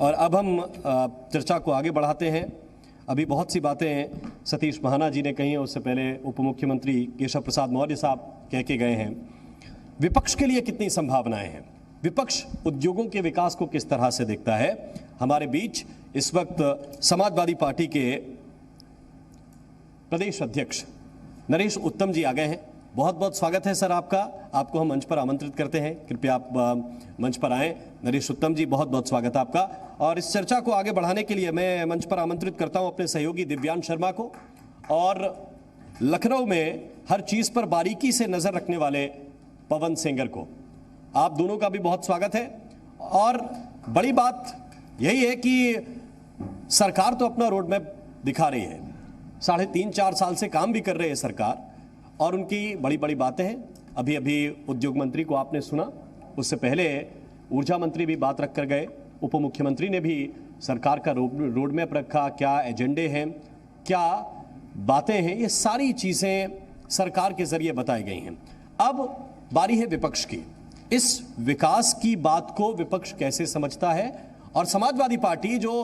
और अब हम चर्चा को आगे बढ़ाते हैं। अभी बहुत सी बातें सतीश महाना जी ने कही हैं, उससे पहले उप मुख्यमंत्री केशव प्रसाद मौर्य साहब कह के गए हैं। विपक्ष के लिए कितनी संभावनाएं हैं, विपक्ष उद्योगों के विकास को किस तरह से देखता है। हमारे बीच इस वक्त समाजवादी पार्टी के प्रदेश अध्यक्ष नरेश उत्तम जी आ गए हैं। बहुत बहुत स्वागत है सर आपका, आपको हम मंच पर आमंत्रित करते हैं, कृपया आप मंच पर आएं। नरेश उत्तम जी, बहुत बहुत स्वागत है आपका। और इस चर्चा को आगे बढ़ाने के लिए मैं मंच पर आमंत्रित करता हूं अपने सहयोगी दिव्यांश शर्मा को, और लखनऊ में हर चीज पर बारीकी से नजर रखने वाले पवन सेंगर को। आप दोनों का भी बहुत स्वागत है। और बड़ी बात यही है कि सरकार तो अपना रोड मैप दिखा रही है, 3.5-4 साल से काम भी कर रही है सरकार, और उनकी बड़ी बड़ी बातें हैं। अभी अभी उद्योग मंत्री को आपने सुना, उससे पहले ऊर्जा मंत्री भी बात रख कर गए, उप मुख्यमंत्री ने भी सरकार का रोड मैप रखा, क्या एजेंडे हैं, क्या बातें हैं, ये सारी चीज़ें सरकार के जरिए बताई गई हैं। अब बारी है विपक्ष की। इस विकास की बात को विपक्ष कैसे समझता है, और समाजवादी पार्टी जो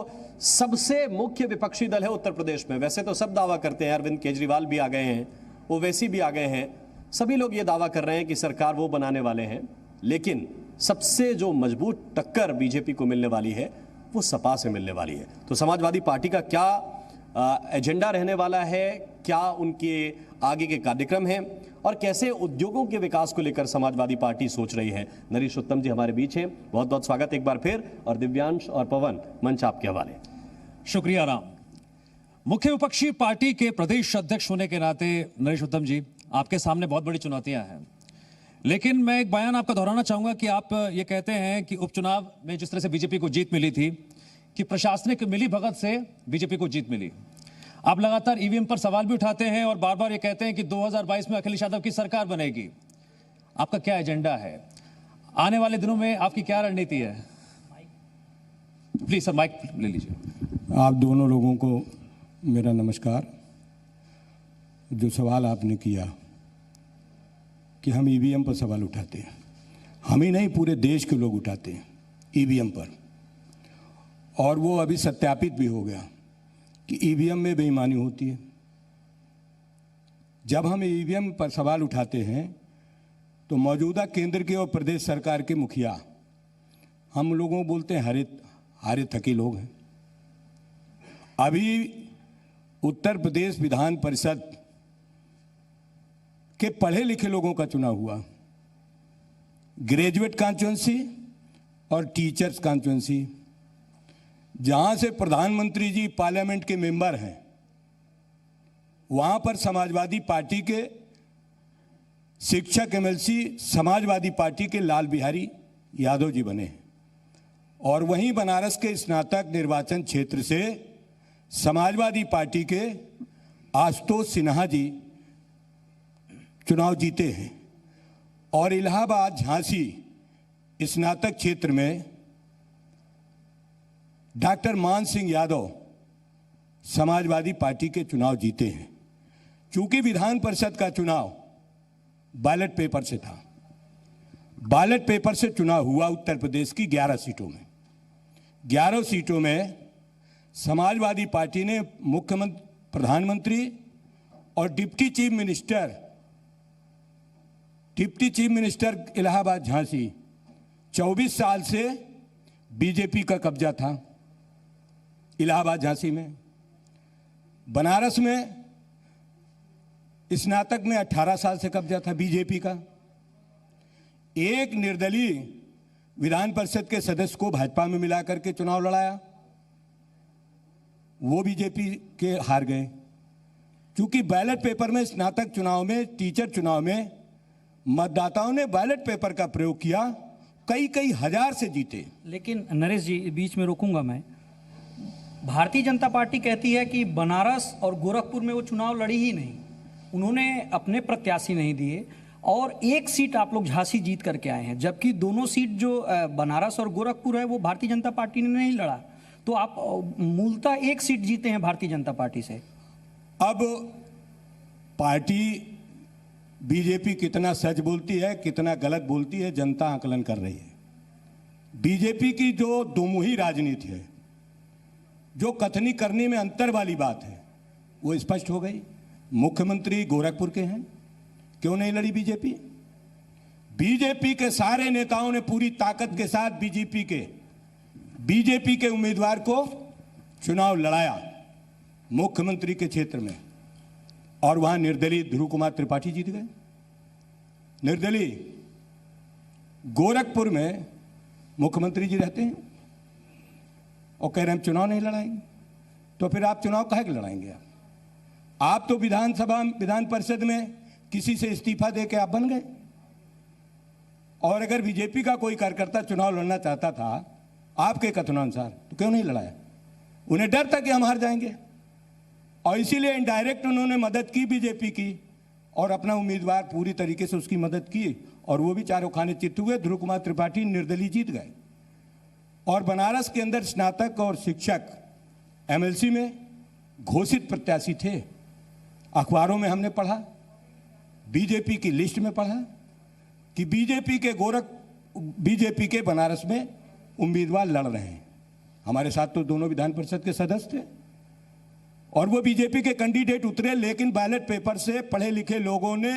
सबसे मुख्य विपक्षी दल है उत्तर प्रदेश में, वैसे तो सब दावा करते हैं, अरविंद केजरीवाल भी आ गए हैं, ओवैसी भी आ गए हैं, सभी लोग ये दावा कर रहे हैं कि सरकार वो बनाने वाले हैं, लेकिन सबसे जो मजबूत टक्कर बीजेपी को मिलने वाली है वो सपा से मिलने वाली है। तो समाजवादी पार्टी का क्या एजेंडा रहने वाला है, क्या उनके आगे के कार्यक्रम हैं, और कैसे उद्योगों के विकास को लेकर समाजवादी पार्टी सोच रही है। नरेश उत्तम जी हमारे बीच हैं, बहुत बहुत स्वागत एक बार फिर। और दिव्यांश और पवन, मंच आपके हवाले। शुक्रिया राम। मुख्य विपक्षी पार्टी के प्रदेश अध्यक्ष होने के नाते नरेश उत्तम जी, आपके सामने बहुत बड़ी चुनौतियां हैं, लेकिन मैं एक बयान आपका दोहराना चाहूंगा कि आप ये कहते हैं कि उपचुनाव में जिस तरह से बीजेपी को जीत मिली थी, कि प्रशासनिक मिलीभगत से बीजेपी को जीत मिली। आप लगातार ईवीएम पर सवाल भी उठाते हैं और बार बार ये कहते हैं कि 2022 में अखिलेश यादव की सरकार बनेगी। आपका क्या एजेंडा है, आने वाले दिनों में आपकी क्या रणनीति है? प्लीज सर माइक ले लीजिए। आप दोनों लोगों को मेरा नमस्कार। जो सवाल आपने किया कि हम ईवीएम पर सवाल उठाते हैं, हम ही नहीं पूरे देश के लोग उठाते हैं ईवीएम पर, और वो अभी सत्यापित भी हो गया कि ईवीएम में बेईमानी होती है। जब हम ईवीएम पर सवाल उठाते हैं तो मौजूदा केंद्र के और प्रदेश सरकार के मुखिया हम लोगों को बोलते हैं हारे थके लोग हैं। अभी उत्तर प्रदेश विधान परिषद के पढ़े लिखे लोगों का चुनाव हुआ, ग्रेजुएट कॉन्स्टिट्यूएंसी और टीचर्स कॉन्स्टिट्यूएंसी, जहां से प्रधानमंत्री जी पार्लियामेंट के मेंबर हैं, वहां पर समाजवादी पार्टी के शिक्षक एमएलसी समाजवादी पार्टी के लाल बिहारी यादव जी बने हैं, और वहीं बनारस के स्नातक निर्वाचन क्षेत्र से समाजवादी पार्टी के आशुतोष सिन्हा जी चुनाव जीते हैं, और इलाहाबाद झांसी स्नातक क्षेत्र में डॉक्टर मान सिंह यादव समाजवादी पार्टी के चुनाव जीते हैं। चूंकि विधान परिषद का चुनाव बैलेट पेपर से था, बैलेट पेपर से चुनाव हुआ उत्तर प्रदेश की 11 सीटों में। 11 सीटों में समाजवादी पार्टी ने मुख्यमंत्री, प्रधानमंत्री और deputy chief minister Allahabad Jhansi 24 साल से बीजेपी का कब्जा था इलाहाबाद झांसी में। बनारस में स्नातक में 18 साल से कब्जा था बीजेपी का। एक निर्दलीय विधान परिषद के सदस्य को भाजपा में मिलाकर के चुनाव लड़ाया, वो बीजेपी के हार गए। क्योंकि बैलेट पेपर में स्नातक चुनाव में, टीचर चुनाव में मतदाताओं ने बैलेट पेपर का प्रयोग किया, कई हजार से जीते। लेकिन नरेश जी, बीच में रोकूंगा मैं। भारतीय जनता पार्टी कहती है कि बनारस और गोरखपुर में वो चुनाव लड़ी ही नहीं, उन्होंने अपने प्रत्याशी नहीं दिए, और एक सीट आप लोग झांसी जीत करके आए हैं, जबकि दोनों सीट जो बनारस और गोरखपुर है वो भारतीय जनता पार्टी ने नहीं लड़ा। तो आप मूलतः एक सीट जीते हैं भारतीय जनता पार्टी से। अब पार्टी बीजेपी कितना सच बोलती है, कितना गलत बोलती है, जनता आकलन कर रही है। बीजेपी की जो दोमुही राजनीति है, जो कथनी करने में अंतर वाली बात है, वो स्पष्ट हो गई। मुख्यमंत्री गोरखपुर के हैं, क्यों नहीं लड़ी बीजेपी? बीजेपी के सारे नेताओं ने पूरी ताकत के साथ बीजेपी के उम्मीदवार को चुनाव लड़ाया मुख्यमंत्री के क्षेत्र में, और वहां निर्दलीय ध्रुव कुमार त्रिपाठी जीत गए। निर्दलीय गोरखपुर में मुख्यमंत्री जी रहते हैं और कह रहे हैं हम चुनाव नहीं लड़ाएंगे। तो फिर आप चुनाव काहे के लड़ाएंगे? आप तो विधान परिषद में किसी से इस्तीफा दे के आप बन गए। और अगर बीजेपी का कोई कार्यकर्ता चुनाव लड़ना चाहता था आपके कथनानुसार, तो क्यों नहीं लड़ाया? उन्हें डर था कि हम हार जाएंगे, और इसीलिए इनडायरेक्ट उन्होंने मदद की बीजेपी की, और अपना उम्मीदवार पूरी तरीके से उसकी मदद की, और वो भी चारों खाने चित हुए। ध्रुव कुमार त्रिपाठी निर्दलीय जीत गए। और बनारस के अंदर स्नातक और शिक्षक एमएलसी में घोषित प्रत्याशी थे। अखबारों में हमने पढ़ा, बीजेपी की लिस्ट में पढ़ा कि बीजेपी के बनारस में उम्मीदवार लड़ रहे हैं। हमारे साथ तो दोनों विधान परिषद के सदस्य थे, और वो बीजेपी के कैंडिडेट उतरे, लेकिन बैलेट पेपर से पढ़े लिखे लोगों ने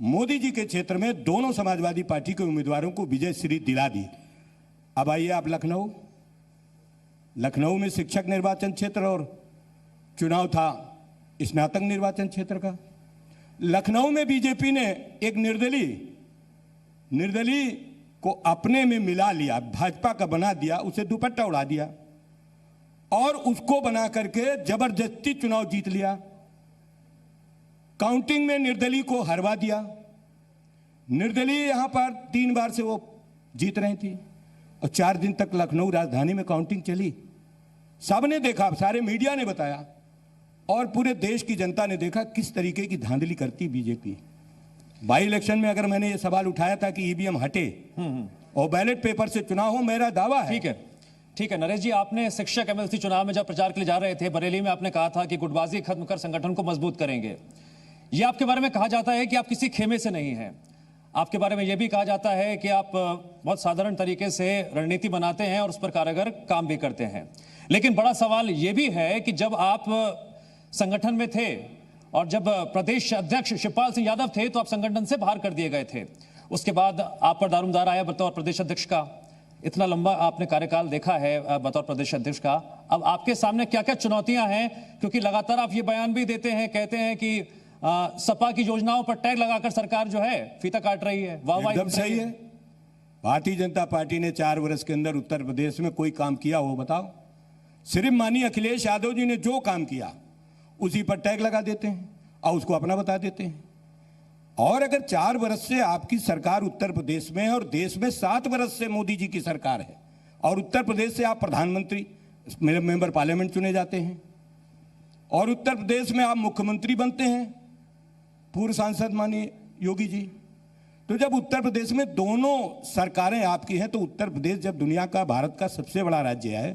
मोदी जी के क्षेत्र में दोनों समाजवादी पार्टी के उम्मीदवारों को विजय श्री दिला दी। अब आइए आप लखनऊ में शिक्षक निर्वाचन क्षेत्र और चुनाव था स्नातक निर्वाचन क्षेत्र का। लखनऊ में बीजेपी ने एक निर्दलीय को अपने में मिला लिया, भाजपा का बना दिया, उसे दुपट्टा उड़ा दिया और उसको बना करके जबरदस्ती चुनाव जीत लिया। काउंटिंग में निर्दलीय को हरवा दिया। निर्दलीय यहां पर 3 बार से वो जीत रही थी, और 4 दिन तक लखनऊ राजधानी में काउंटिंग चली। सबने देखा, सारे मीडिया ने बताया, और पूरे देश की जनता ने देखा किस तरीके की धांधली करती बीजेपी। बाई इलेक्शन में अगर मैंने ये सवाल उठाया था कि ईवीएम हटे और बैलेट पेपर से चुनाव हो, मेरा दावा है। ठीक है नरेश जी, आपने शिक्षक एमएलसी चुनाव में जब प्रचार के लिए जा रहे थे बरेली में, आपने कहा था कि गुटबाजी खत्म कर संगठन को मजबूत करेंगे। ये आपके बारे में कहा जाता है कि आप किसी खेमे से नहीं हैं। आपके बारे में यह भी कहा जाता है कि आप बहुत साधारण तरीके से रणनीति बनाते हैं और उस पर कारगर काम भी करते हैं। लेकिन बड़ा सवाल यह भी है कि जब आप संगठन में थे और जब प्रदेश अध्यक्ष शिवपाल सिंह यादव थे, तो आप संगठन से बाहर कर दिए गए थे। उसके बाद आप पर दारोमदार आया बतौर प्रदेश अध्यक्ष का। इतना लंबा आपने कार्यकाल देखा है बतौर प्रदेश अध्यक्ष का। अब आपके सामने क्या क्या चुनौतियां हैं? क्योंकि लगातार आप ये बयान भी देते हैं, कहते हैं कि सपा की योजनाओं पर टैग लगाकर सरकार जो है फीता काट रही है। वाह, एकदम सही है। भारतीय जनता पार्टी ने 4 वर्ष के अंदर उत्तर प्रदेश में कोई काम किया हो बताओ? सिर्फ माननीय अखिलेश यादव जी ने जो काम किया उसी पर टैग लगा देते हैं और उसको अपना बता देते हैं। और अगर 4 वर्ष से आपकी सरकार उत्तर प्रदेश में है और देश में 7 वर्ष से मोदी जी की सरकार है, और उत्तर प्रदेश से आप प्रधानमंत्री मेंबर पार्लियामेंट चुने जाते हैं, और उत्तर प्रदेश में आप मुख्यमंत्री बनते हैं, पूर्व सांसद माननीय योगी जी। तो जब उत्तर प्रदेश में दोनों सरकारें आपकी हैं, तो उत्तर प्रदेश जब दुनिया का, भारत का सबसे बड़ा राज्य है,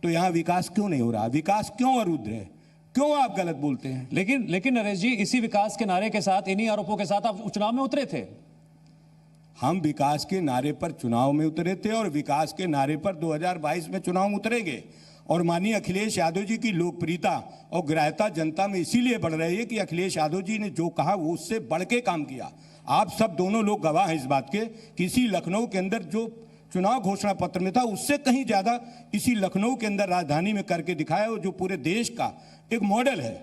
तो यहां विकास क्यों नहीं हो रहा? विकास क्यों अरुद्ध है? क्यों आप गलत बोलते हैं? लेकिन नरेश जी, इसी विकास के नारे के साथ, इन्हीं आरोपों के साथ आप चुनाव में उतरे थे। हम विकास के नारे पर चुनाव में उतरे थे, और विकास के नारे पर 2022 में चुनाव में उतरेंगे। और माननीय अखिलेश यादव जी की लोकप्रियता और ग्राह्यता जनता में इसीलिए बढ़ रही है कि अखिलेश यादव जी ने जो कहा वो उससे बढ़ के काम किया। आप सब दोनों लोग गवाह हैं इस बात के कि इसी लखनऊ के अंदर जो चुनाव घोषणा पत्र में था, उससे कहीं ज्यादा इसी लखनऊ के अंदर राजधानी में करके दिखाया, और जो पूरे देश का एक मॉडल है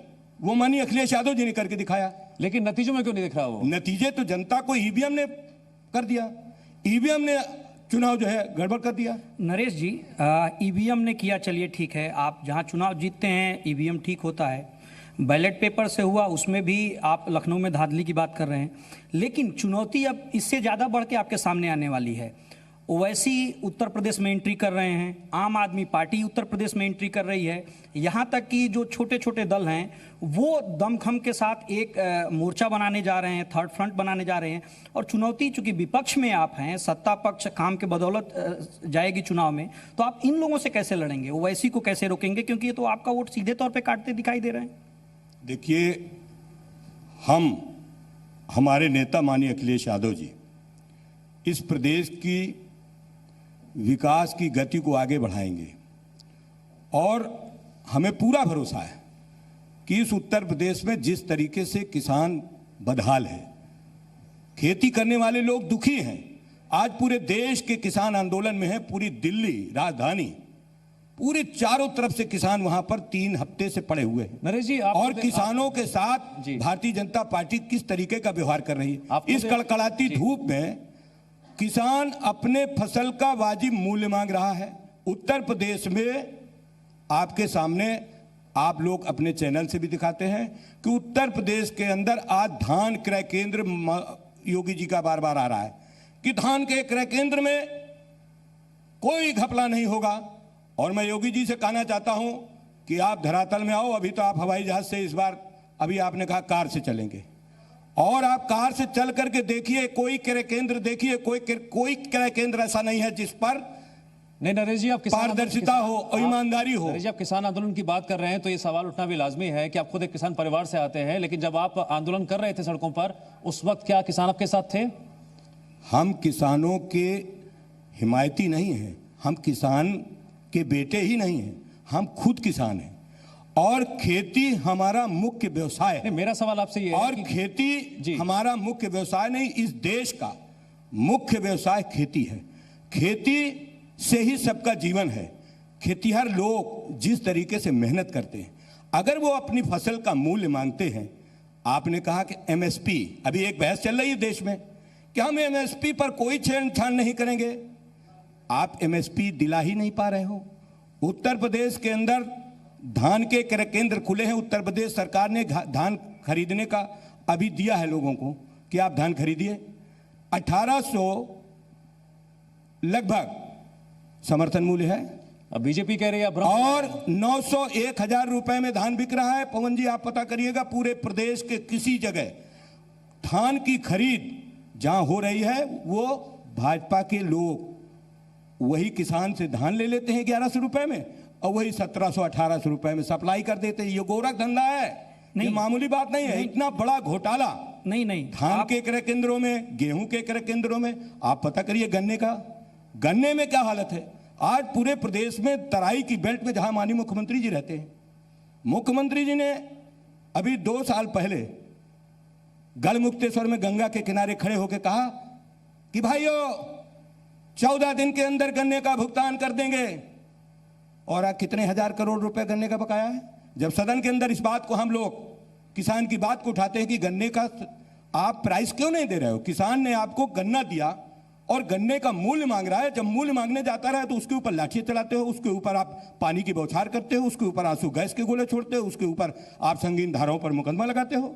वो माननीय अखिलेश यादव जी ने करके दिखाया। लेकिन नतीजों में क्यों नहीं दिख रहा? वो नतीजे तो जनता को ईवीएम ने कर दिया। ईवीएम ने चुनाव जो है गड़बड़ कर दिया। नरेश जी, ईवीएम ने किया, चलिए ठीक है, आप जहां चुनाव जीतते हैं ईवीएम ठीक होता है। बैलेट पेपर से हुआ, उसमें भी आप लखनऊ में धांधली की बात कर रहे हैं। लेकिन चुनौती अब इससे ज़्यादा बढ़ के आपके सामने आने वाली है। ओवैसी उत्तर प्रदेश में एंट्री कर रहे हैं, आम आदमी पार्टी उत्तर प्रदेश में एंट्री कर रही है, यहाँ तक कि जो छोटे छोटे दल हैं वो दमखम के साथ एक मोर्चा बनाने जा रहे हैं, थर्ड फ्रंट बनाने जा रहे हैं। और चुनौती, चूंकि विपक्ष में आप हैं, सत्ता पक्ष काम के बदौलत जाएगी चुनाव में, तो आप इन लोगों से कैसे लड़ेंगे? ओवैसी को कैसे रोकेंगे? क्योंकि ये तो आपका वोट सीधे तौर पर काटते दिखाई दे रहे हैं। देखिए, हमारे नेता माननीय अखिलेश यादव जी इस प्रदेश की विकास की गति को आगे बढ़ाएंगे। और हमें पूरा भरोसा है कि इस उत्तर प्रदेश में जिस तरीके से किसान बदहाल है, खेती करने वाले लोग दुखी हैं, आज पूरे देश के किसान आंदोलन में है। पूरी दिल्ली राजधानी, पूरे चारों तरफ से किसान वहां पर 3 हफ्ते से पड़े हुए हैं। नरेश जी, और किसानों के साथ जी। भारतीय जनता पार्टी किस तरीके का व्यवहार कर रही है। आपको इस कड़कड़ाती धूप में किसान अपने फसल का वाजिब मूल्य मांग रहा है। उत्तर प्रदेश में आपके सामने आप लोग अपने चैनल से भी दिखाते हैं कि उत्तर प्रदेश के अंदर आज धान क्रय केंद्र, योगी जी का बार बार आ रहा है कि धान के क्रय केंद्र में कोई घपला नहीं होगा। और मैं योगी जी से कहना चाहता हूं कि आप धरातल में आओ। अभी तो आप हवाई जहाज से, इस बार अभी आपने कहा कार से चलेंगे, और आप कार से चल करके देखिए, कोई क्रय केंद्र देखिए, कोई क्रय केंद्र ऐसा नहीं है जिस पर नहीं नरेश जी, आप पारदर्शिता हो और ईमानदारी हो। नरेश जी, आप किसान आंदोलन की बात कर रहे हैं तो ये सवाल उठना भी लाजमी है कि आप खुद एक किसान परिवार से आते हैं, लेकिन जब आप आंदोलन कर रहे थे सड़कों पर, उस वक्त क्या किसान आपके साथ थे? हम किसानों के हिमायती नहीं हैं, हम किसान के बेटे ही नहीं हैं, हम खुद किसान हैं और खेती हमारा मुख्य व्यवसाय है। मेरा सवाल आपसे ये है और कि खेती हमारा मुख्य व्यवसाय नहीं, इस देश का मुख्य व्यवसाय खेती है। खेती से ही सबका जीवन है। खेतीहर लोग जिस तरीके से मेहनत करते हैं, अगर वो अपनी फसल का मूल्य मांगते हैं, आपने कहा कि एमएसपी, अभी एक बहस चल रही है देश में कि हम एमएसपी पर कोई छेड़छाड़ नहीं करेंगे। आप एमएसपी दिला ही नहीं पा रहे हो। उत्तर प्रदेश के अंदर धान के क्रय केंद्र खुले हैं। उत्तर प्रदेश सरकार ने धान खरीदने का अभी दिया है लोगों को कि आप धान खरीदिए। 1800 लगभग समर्थन मूल्य है। अब बीजेपी कह रही है और 900 1000 रुपए में धान बिक रहा है। पवन जी, आप पता करिएगा पूरे प्रदेश के किसी जगह धान की खरीद जहां हो रही है, वो भाजपा के लोग वही किसान से धान ले लेते हैं 1100 रुपए में और वही 1700 1800 रुपए में सप्लाई कर देते हैं। ये गोरख धंधा है, ये मामूली बात नहीं है। इतना बड़ा घोटाला नहीं धान के क्रय केंद्रों में, गेहूं के क्रय केंद्रों में। आप पता करिए गन्ने में क्या हालत है। आज पूरे प्रदेश में तराई की बेल्ट में जहां माननीय मुख्यमंत्री जी रहते हैं, मुख्यमंत्री जी ने अभी 2 साल पहले गढ़मुक्तेश्वर में गंगा के किनारे खड़े होकर कहा कि भाइयों 14 दिन के अंदर गन्ने का भुगतान कर देंगे। और आज कितने हजार करोड़ रुपए गन्ने का बकाया है। जब सदन के अंदर इस बात को हम लोग किसान की बात को उठाते हैं कि गन्ने का आप प्राइस क्यों नहीं दे रहे हो, किसान ने आपको गन्ना दिया और गन्ने का मूल्य मांग रहा है। जब मूल्य मांगने जाता रहा तो उसके ऊपर लाठियां चलाते हो, उसके ऊपर आप पानी की बौछार करते हो, उसके ऊपर आंसू गैस के गोले छोड़ते हो, उसके ऊपर आप संगीन धाराओं पर मुकदमा लगाते हो।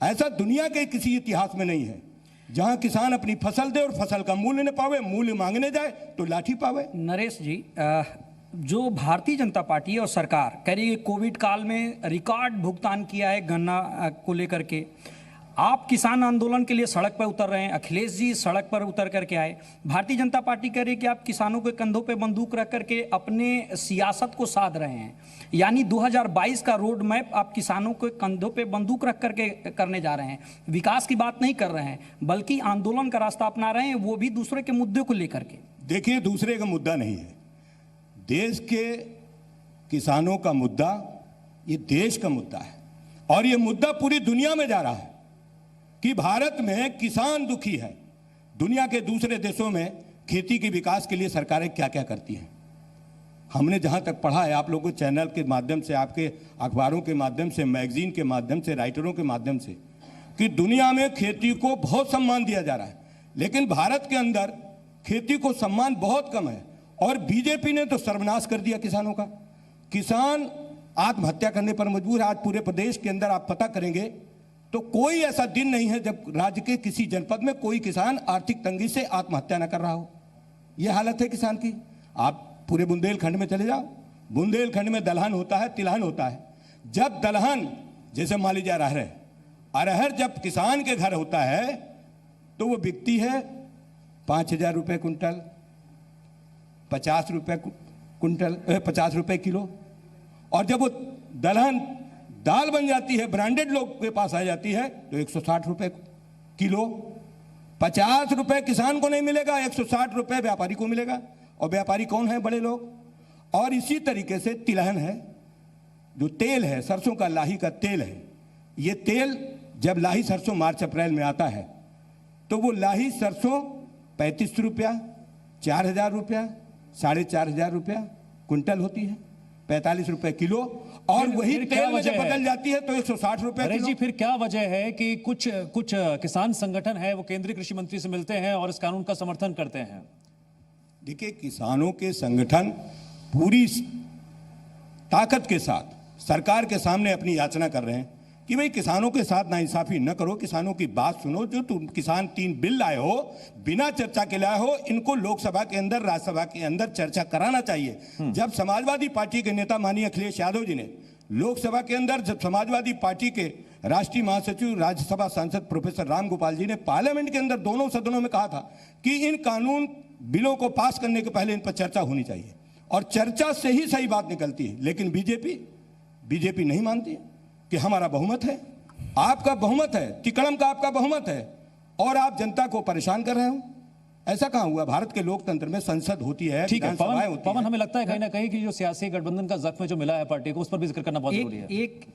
ऐसा दुनिया के किसी इतिहास में नहीं है जहां किसान अपनी फसल दे और फसल का मूल्य न पावे, मूल्य मांगने जाए तो लाठी पावे। नरेश जी, जो भारतीय जनता पार्टी और सरकार कह रही है कोविड काल में रिकॉर्ड भुगतान किया है गन्ना को लेकर के, आप किसान आंदोलन के लिए सड़क पर उतर रहे हैं, अखिलेश जी सड़क पर उतर करके आए। भारतीय जनता पार्टी कह रही है कि आप किसानों के कंधों पे बंदूक रख करके अपने सियासत को साध रहे हैं, यानी 2022 का रोड मैप आप किसानों के कंधों पे बंदूक रख करके करने जा रहे हैं। विकास की बात नहीं कर रहे हैं, बल्कि आंदोलन का रास्ता अपना रहे हैं, वो भी दूसरे के मुद्दे को लेकर के। देखिए, दूसरे का मुद्दा नहीं है, देश के किसानों का मुद्दा, ये देश का मुद्दा है। और ये मुद्दा पूरी दुनिया में जा रहा है कि भारत में किसान दुखी है। दुनिया के दूसरे देशों में खेती के विकास के लिए सरकारें क्या क्या करती हैं, हमने जहां तक पढ़ा है, आप लोगों को चैनल के माध्यम से, आपके अखबारों के माध्यम से, मैगजीन के माध्यम से, राइटरों के माध्यम से, कि दुनिया में खेती को बहुत सम्मान दिया जा रहा है, लेकिन भारत के अंदर खेती को सम्मान बहुत कम है। और बीजेपी ने तो सर्वनाश कर दिया किसानों का। किसान आत्महत्या करने पर मजबूर है। आज पूरे प्रदेश के अंदर आप पता करेंगे तो कोई ऐसा दिन नहीं है जब राज्य के किसी जनपद में कोई किसान आर्थिक तंगी से आत्महत्या न कर रहा हो। यह हालत है किसान की। आप पूरे बुंदेलखंड में चले जाओ, बुंदेलखंड में दलहन होता है, तिलहन होता है। जब दलहन, जैसे मान लीजिए अरहर जब किसान के घर होता है तो वो बिकती है 5000 रुपये कुंटल, 50 रुपये कुंटल, 50 रुपये किलो। और जब वो दलहन दाल बन जाती है, ब्रांडेड लोग के पास आ जाती है, तो 160 रुपये किलो। 50 रुपये किसान को नहीं मिलेगा, 160 रुपये व्यापारी को मिलेगा। और व्यापारी कौन है? बड़े लोग। और इसी तरीके से तिलहन है, जो तेल है, सरसों का, लाही का तेल है। ये तेल जब लाही सरसों मार्च अप्रैल में आता है तो वो लाही सरसों 35 रुपया, 4,000 रुपया, 4,500 रुपया क्विंटल होती है, 45 रुपए किलो। और वही फिर क्या तेल में जब वजह है? बदल जाती है तो 160 रुपए नरेश किलो। जी, फिर क्या वजह है कि कुछ किसान संगठन है वो केंद्रीय कृषि मंत्री से मिलते हैं और इस कानून का समर्थन करते हैं? देखिए, किसानों के संगठन पूरी ताकत के साथ सरकार के सामने अपनी याचना कर रहे हैं कि भाई किसानों के साथ नाइंसाफी न करो, किसानों की बात सुनो। जो तुम किसान 3 बिल लाए हो, बिना चर्चा के लाए हो, इनको लोकसभा के अंदर, राज्यसभा के अंदर चर्चा कराना चाहिए। जब समाजवादी पार्टी के नेता माननीय अखिलेश यादव जी ने लोकसभा के अंदर, जब समाजवादी पार्टी के राष्ट्रीय महासचिव, राज्यसभा सांसद प्रोफेसर राम गोपाल जी ने पार्लियामेंट के अंदर दोनों सदनों में कहा था कि इन कानून बिलों को पास करने के पहले इन पर चर्चा होनी चाहिए और चर्चा से ही सही बात निकलती है। लेकिन बीजेपी नहीं मानती है कि हमारा बहुमत है, आपका बहुमत है, तिकड़म का आपका बहुमत है और आप जनता को परेशान कर रहे हो। ऐसा कहां हुआ? भारत के लोकतंत्र में संसद होती है, ठीक है विधानसभाएं होती पवन, हैं। हमें लगता है कहीं ना कहीं कि जो सियासी गठबंधन का जख्म जो मिला है पार्टी को, उस पर भी जिक्र करना बहुत जरूरी है।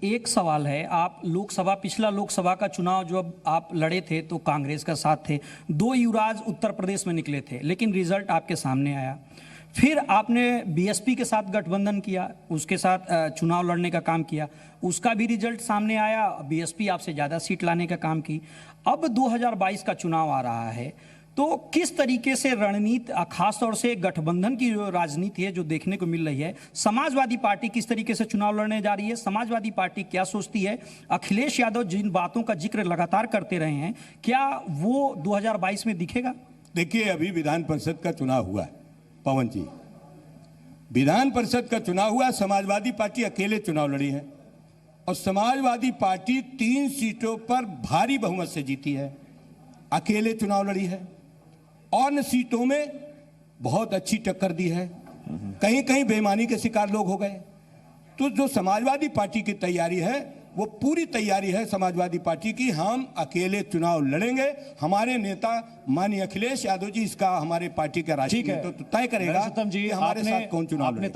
एक सवाल है, आप लोकसभा, पिछला लोकसभा का चुनाव जो अब आप लड़े थे तो कांग्रेस का साथ थे, 2 युवराज उत्तर प्रदेश में निकले थे, लेकिन रिजल्ट आपके सामने आया। फिर आपने बीएसपी के साथ गठबंधन किया, उसके साथ चुनाव लड़ने का काम किया, उसका भी रिजल्ट सामने आया, बीएसपी आपसे ज़्यादा सीट लाने का काम की। अब 2022 का चुनाव आ रहा है, तो किस तरीके से रणनीति, खास तौर से गठबंधन की जो राजनीति है जो देखने को मिल रही है, समाजवादी पार्टी किस तरीके से चुनाव लड़ने जा रही है, समाजवादी पार्टी क्या सोचती है, अखिलेश यादव जिन बातों का जिक्र लगातार करते रहे हैं, क्या वो 2022 में दिखेगा? देखिए, अभी विधान परिषद का चुनाव हुआ है पवन जी, विधान परिषद का चुनाव हुआ, समाजवादी पार्टी अकेले चुनाव लड़ी है और समाजवादी पार्टी 3 सीटों पर भारी बहुमत से जीती है, अकेले चुनाव लड़ी है और न सीटों में बहुत अच्छी टक्कर दी है, कहीं कहीं बेईमानी के शिकार लोग हो गए। तो जो समाजवादी पार्टी की तैयारी है वो पूरी तैयारी है समाजवादी पार्टी की, हम अकेले चुनाव लड़ेंगे। हमारे नेता माननीय अखिलेश यादव जी इसका हमारे पार्टी का राष्ट्रीय नेतृत्व तय करेगा नरेश उत्तम जी, कि हमारे साथ कौन चुनाव लड़े।